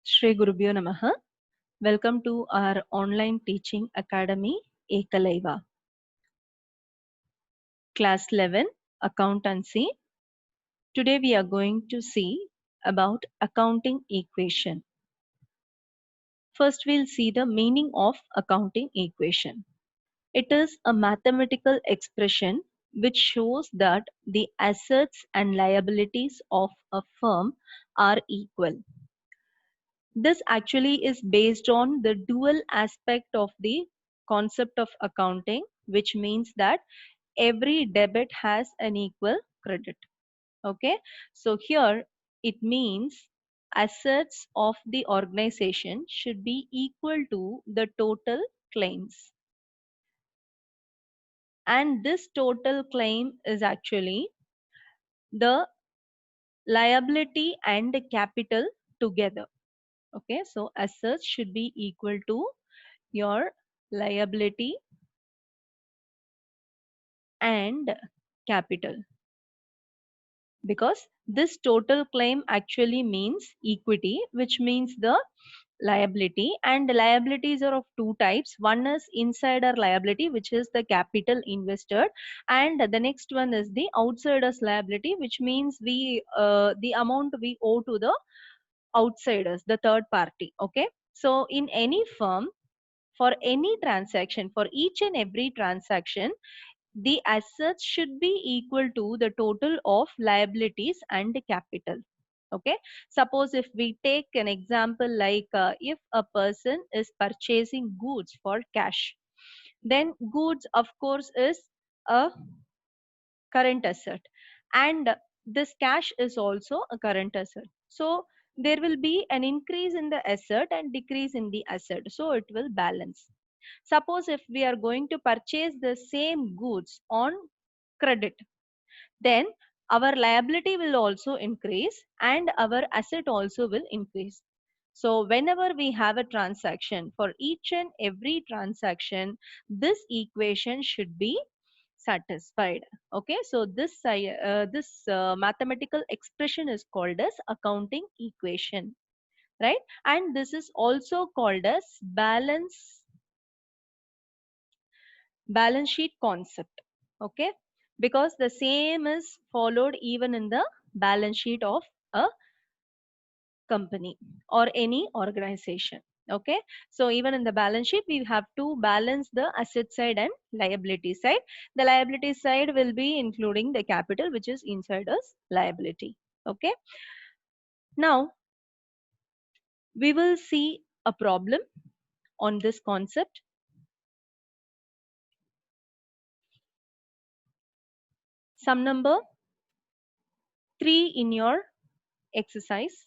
Shri Gurubhyo Namaha. Welcome to our online teaching academy Ekalaiva. Class 11 Accountancy. Today we are going to see about accounting equation. First we'll see the meaning of accounting equation. It is a mathematical expression which shows that the assets and liabilities of a firm are equal. This actually is based on the dual aspect of the concept of accounting, which means that every debit has an equal credit. Okay, so here it means assets of the organization should be equal to the total claims. And this total claim is actually the liability and capital together. Okay, so assets should be equal to your liability and capital, because this total claim actually means equity, which means the liability, and liabilities are of two types. One is insider liability, which is the capital invested, and the next one is the outsiders liability, which means we the amount we owe to the outsiders, the third party. Okay, so in any firm, for any transaction, for each and every transaction, the assets should be equal to the total of liabilities and capital. Okay, suppose if we take an example like if a person is purchasing goods for cash, then goods of course is a current asset, and this cash is also a current asset. So there will be an increase in the asset and decrease in the asset, so it will balance. Suppose if we are going to purchase the same goods on credit, then our liability will also increase and our asset also will increase. So whenever we have a transaction, for each and every transaction, this equation should be satisfied. Okay, so this mathematical expression is called as accounting equation, right? And this is also called as balance sheet concept. Okay, because the same is followed even in the balance sheet of a company or any organization. Okay, so even in the balance sheet we have to balance the asset side and liability side. The liability side will be including the capital, which is insiders liability. Okay, now we will see a problem on this concept. Sum number 3 in your exercise.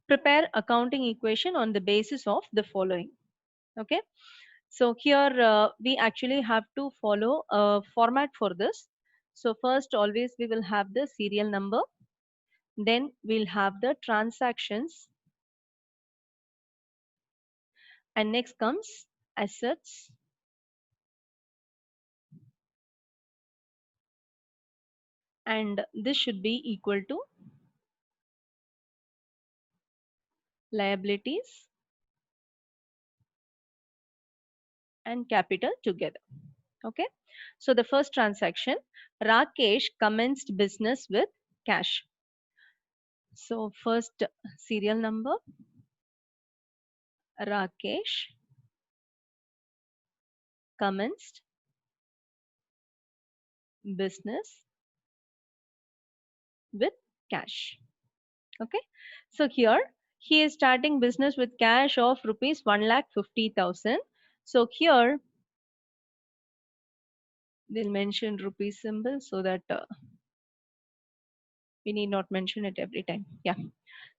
Prepare accounting equation on the basis of the following. Okay, so here we actually have to follow a format for this. So first always we will have the serial number, then we'll have the transactions, and next comes assets, and this should be equal to liabilities and capital together. Okay, so the first transaction, Rakesh commenced business with cash. So first serial number, Rakesh commenced business with cash. Okay, so here he is starting business with cash of rupees 1,50,000. So here they'll mention rupee symbol so that we need not mention it every time. Yeah,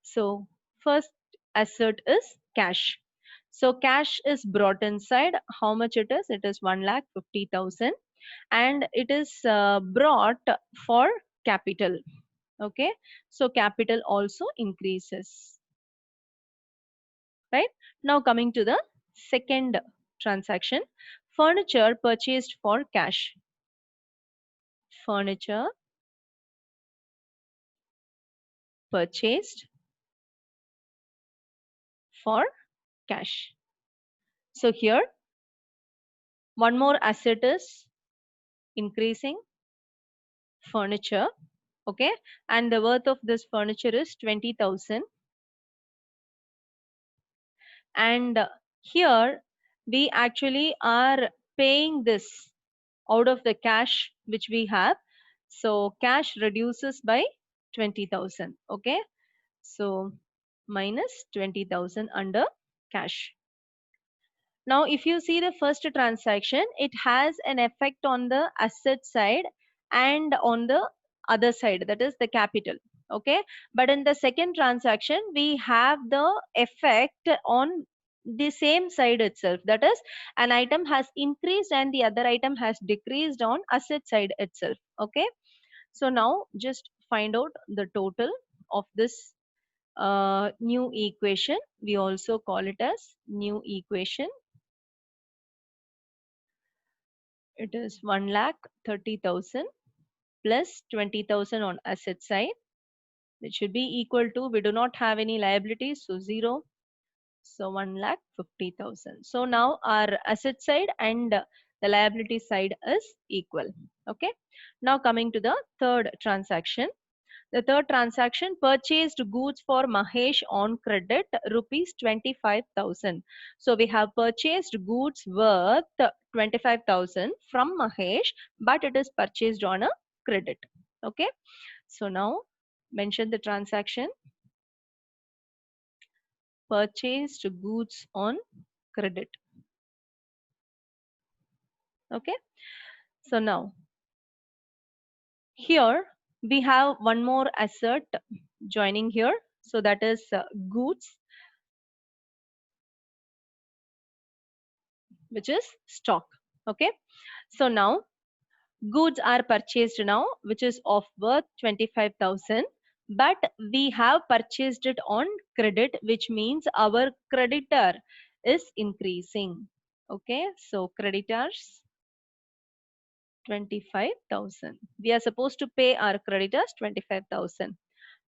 so first asset is cash. So cash is brought inside. How much it is? It is 1,50,000, and it is brought for capital. Okay, so capital also increases. Right, now coming to the second transaction, furniture purchased for cash. Furniture purchased for cash. So here one more asset is increasing, furniture. Okay, and the worth of this furniture is 20,000. And here we actually are paying this out of the cash which we have. So cash reduces by 20,000. Okay, so minus 20,000 under cash. Now, if you see the first transaction, it has an effect on the asset side and on the other side, that is the capital. Okay, but in the second transaction, we have the effect on the same side itself. That is, an item has increased and the other item has decreased on asset side itself. Okay, so now just find out the total of this new equation. We also call it as new equation. It is 1,30,000 plus 20,000 on asset side, which should be equal to, we do not have any liabilities, so 0. So 1,50,000. So now our asset side and the liability side is equal. Okay. Now coming to the third transaction. The third transaction, purchased goods for Mahesh on credit rupees 25,000. So we have purchased goods worth 25,000 from Mahesh, but it is purchased on a credit. Okay. So now mention the transaction, purchased goods on credit. Okay. So now here we have one more asset joining here. So that is goods, which is stock. Okay. So now goods are purchased now, which is of worth 25,000, but we have purchased it on credit, which means our creditor is increasing. Okay, so creditors 25,000. We are supposed to pay our creditors 25,000.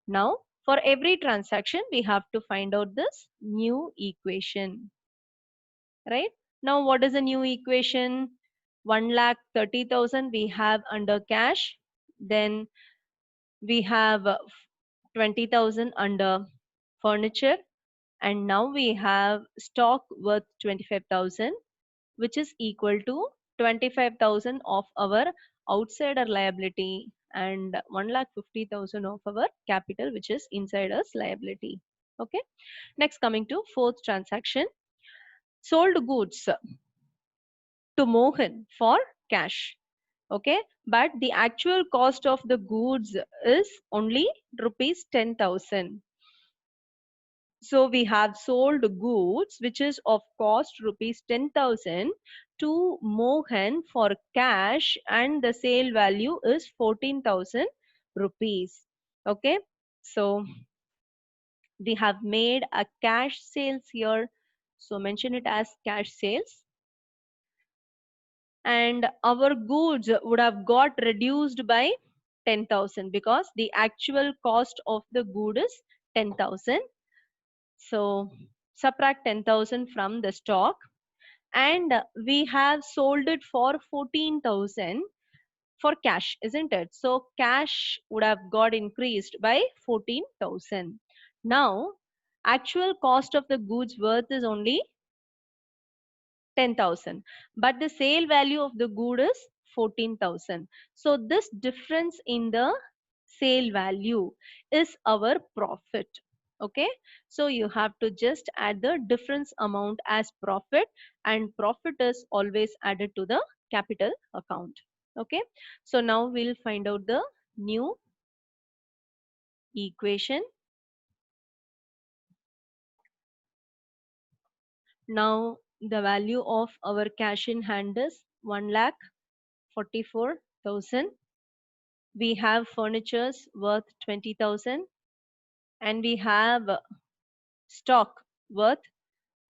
Now, for every transaction, we have to find out this new equation, right? Now, what is the new equation? 1,30,000 we have under cash. Then we have 20,000 under furniture. And now we have stock worth 25,000, which is equal to 25,000 of our outsider liability and 1,50,000 of our capital, which is insider's liability. Okay. Next, coming to fourth transaction, sold goods to Mohan for cash. Okay, but the actual cost of the goods is only rupees 10,000. So we have sold goods which is of cost rupees 10,000 to Mohan for cash, and the sale value is 14,000 rupees. Okay, so we have made a cash sales here, so mention it as cash sales. And our goods would have got reduced by 10,000 because the actual cost of the good is 10,000. So subtract 10,000 from the stock, and we have sold it for 14,000 for cash, isn't it? So cash would have got increased by 14,000. Now actual cost of the goods worth is only 10,000, but the sale value of the good is 14,000. So this difference in the sale value is our profit. Okay, so you have to just add the difference amount as profit, and profit is always added to the capital account. Okay, so now we'll find out the new equation. Now the value of our cash in hand is 1,44,000. We have furnitures worth 20,000, and we have stock worth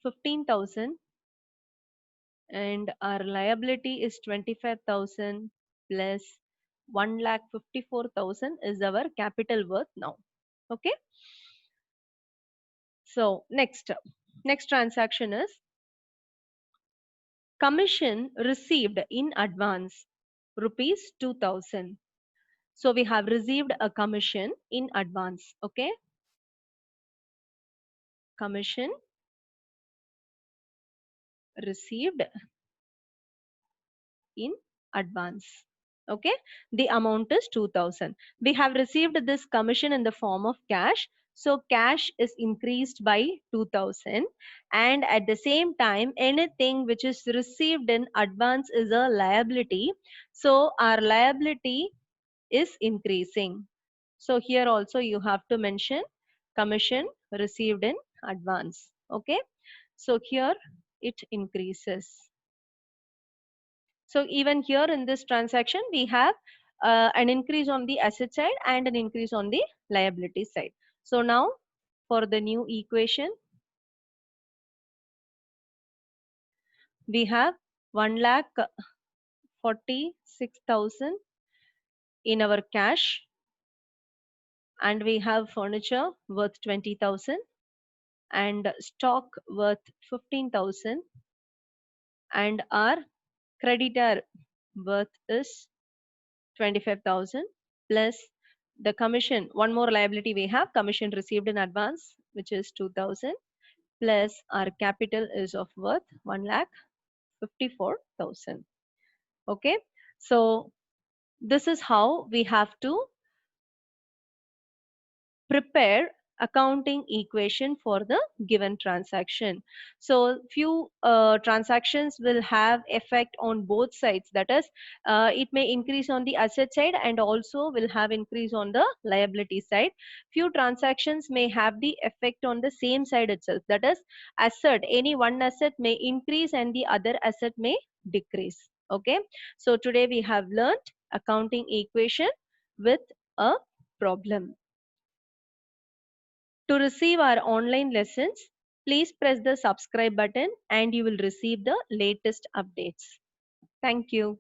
15,000, and our liability is 25,000 plus 1,54,000 is our capital worth now. Okay. So next transaction is commission received in advance, rupees 2000. So we have received a commission in advance. Okay. Commission received in advance. Okay. The amount is 2000. We have received this commission in the form of cash. So cash is increased by 2000, and at the same time anything which is received in advance is a liability. So our liability is increasing. So here also you have to mention commission received in advance. Okay. So here it increases. So even here in this transaction, we have an increase on the asset side and an increase on the liability side. So now for the new equation, we have 1,46,000 in our cash, and we have furniture worth 20,000 and stock worth 15,000, and our creditor worth is 25,000 plus the commission. One more liability we have, commission received in advance, which is 2,000, plus our capital is of worth 1,54,000. Okay. So this is how we have to prepare accounting equation for the given transaction. So few transactions will have effect on both sides, that is it may increase on the asset side and also will have increase on the liability side. Few transactions may have the effect on the same side itself, that is asset, any one asset may increase and the other asset may decrease. Okay. So today we have learned accounting equation with a problem. To receive our online lessons, please press the subscribe button and you will receive the latest updates. Thank you.